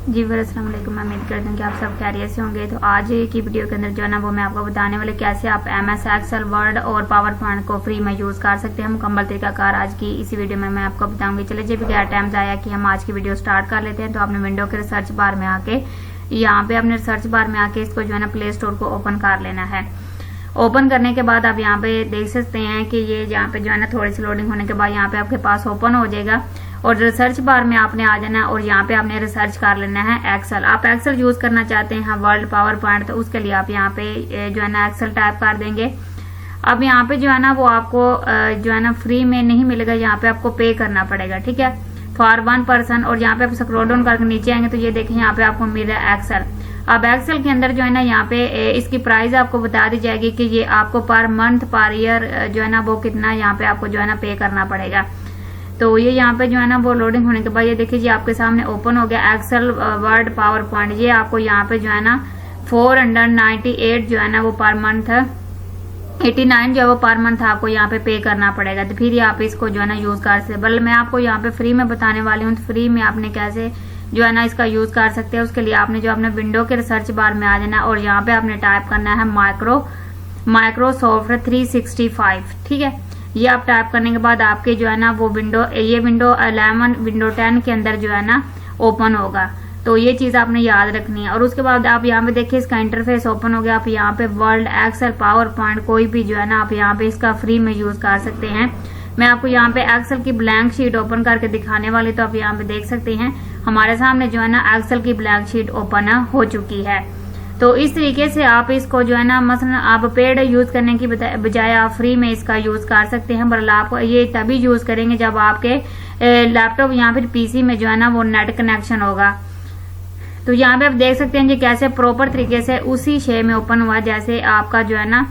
जी अस्सलाम वालेकुम। मैं उम्मीद करती हूँ कि आप सब खैरियत से होंगे। तो आज की वीडियो के अंदर जो है ना वो मैं आपको बताने वाले कैसे आप MS एक्सेल वर्ड और पावर पॉइंट को फ्री में यूज कर सकते हैं। मुकम्मल तरीकाकार आज की इसी वीडियो में मैं आपको बताऊंगी। चलिए जी बगैर टाइम जाया कि हम आज की वीडियो स्टार्ट कर लेते हैं। तो आपने विंडो के रिसर्च बार में आके यहाँ पे अपने रिसर्च बार में आके इसको जो है ना प्ले स्टोर को ओपन कर लेना है। ओपन करने के बाद आप यहाँ पे देख सकते हैं कि ये यहाँ पे जो है ना थोड़ी सी लोडिंग होने के बाद यहाँ पे आपके पास ओपन हो जाएगा और रिसर्च बार में आपने आ जाना है और यहाँ पे आपने रिसर्च कर लेना है एक्सेल। आप एक्सेल यूज करना चाहते हैं वर्ल्ड पावर पॉइंट, तो उसके लिए आप यहाँ पे जो है ना एक्सेल टाइप कर देंगे। अब यहाँ पे जो है ना वो आपको जो है ना फ्री में नहीं मिलेगा, यहाँ पे आपको पे करना पड़ेगा, ठीक है, फॉर 1 पर्सन। और यहाँ पे आप स्क्रॉल डाउन करके नीचे आएंगे तो ये देखें यहाँ पे आपको मिल रहा है एक्सेल। अब एक्सेल के अंदर जो है ना यहाँ पे इसकी प्राइस आपको बता दी जाएगी कि ये आपको पर मंथ पर ईयर जो है ना वो कितना यहाँ पे आपको जो है ना पे करना पड़ेगा। तो ये यहाँ पे जो है ना वो लोडिंग होने के बाद ये देखिए जी आपके सामने ओपन हो गया एक्सेल वर्ड पावर पॉइंट। ये आपको यहाँ पे जो है ना 498 जो है ना वो पर मंथ 89 जो है वो पर मंथ आपको यहाँ पे करना पड़ेगा। तो फिर आप इसको जो है ना यूज कर सकते। बल्कि मैं आपको यहाँ पे फ्री में बताने वाली हूँ। तो फ्री में आपने कैसे जो है ना इसका यूज कर सकते हैं, उसके लिए आपने जो अपने विंडो के रिसर्च बार में आ जाना और यहाँ पे आपने टाइप करना है माइक्रोसॉफ्ट 365, ठीक है। ये आप टाइप करने के बाद आपके जो है ना वो विंडो 11 विंडो 10 के अंदर जो है ना ओपन होगा। तो ये चीज आपने याद रखनी है। और उसके बाद आप यहाँ पे देखिए इसका इंटरफेस ओपन हो गया। आप यहाँ पे वर्ल्ड एक्सेल पावर पॉइंट कोई भी जो है ना आप यहाँ पे इसका फ्री में यूज कर सकते हैं। मैं आपको यहाँ पे एक्सेल की ब्लैंक शीट ओपन करके दिखाने वाली, तो आप यहाँ पे देख सकते हैं हमारे सामने जो है ना एक्सेल की ब्लैंक शीट ओपन हो चुकी है। तो इस तरीके से आप इसको जो है ना मसलन आप पेड यूज करने की बजाय आप फ्री में इसका यूज कर सकते हैं। बल्कि आप ये तभी यूज करेंगे जब आपके लैपटॉप या फिर पीसी में जो है ना वो नेट कनेक्शन होगा। तो यहाँ पे आप देख सकते हैं कि कैसे प्रॉपर तरीके से उसी शे में ओपन हुआ जैसे आपका जो है ना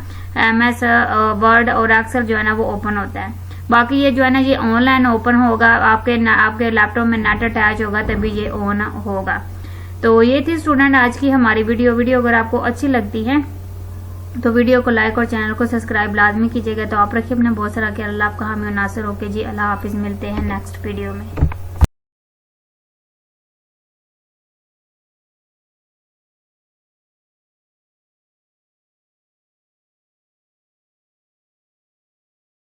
MS वर्ड और एक्सेल जो है ना वो ओपन होता है। बाकी ये जो है ना ये ऑनलाइन ओपन होगा, आपके लैपटॉप में नेट अटैच होगा तभी ये ऑन होगा। तो ये थी स्टूडेंट आज की हमारी वीडियो अगर आपको अच्छी लगती है तो वीडियो को लाइक और चैनल को सब्सक्राइब लाजमी कीजिएगा। तो आप रखिए अपने बहुत सारा ख्याल। अल्लाह आपका हामी नासिर होके जी। अल्लाह हाफिज। मिलते हैं नेक्स्ट वीडियो में।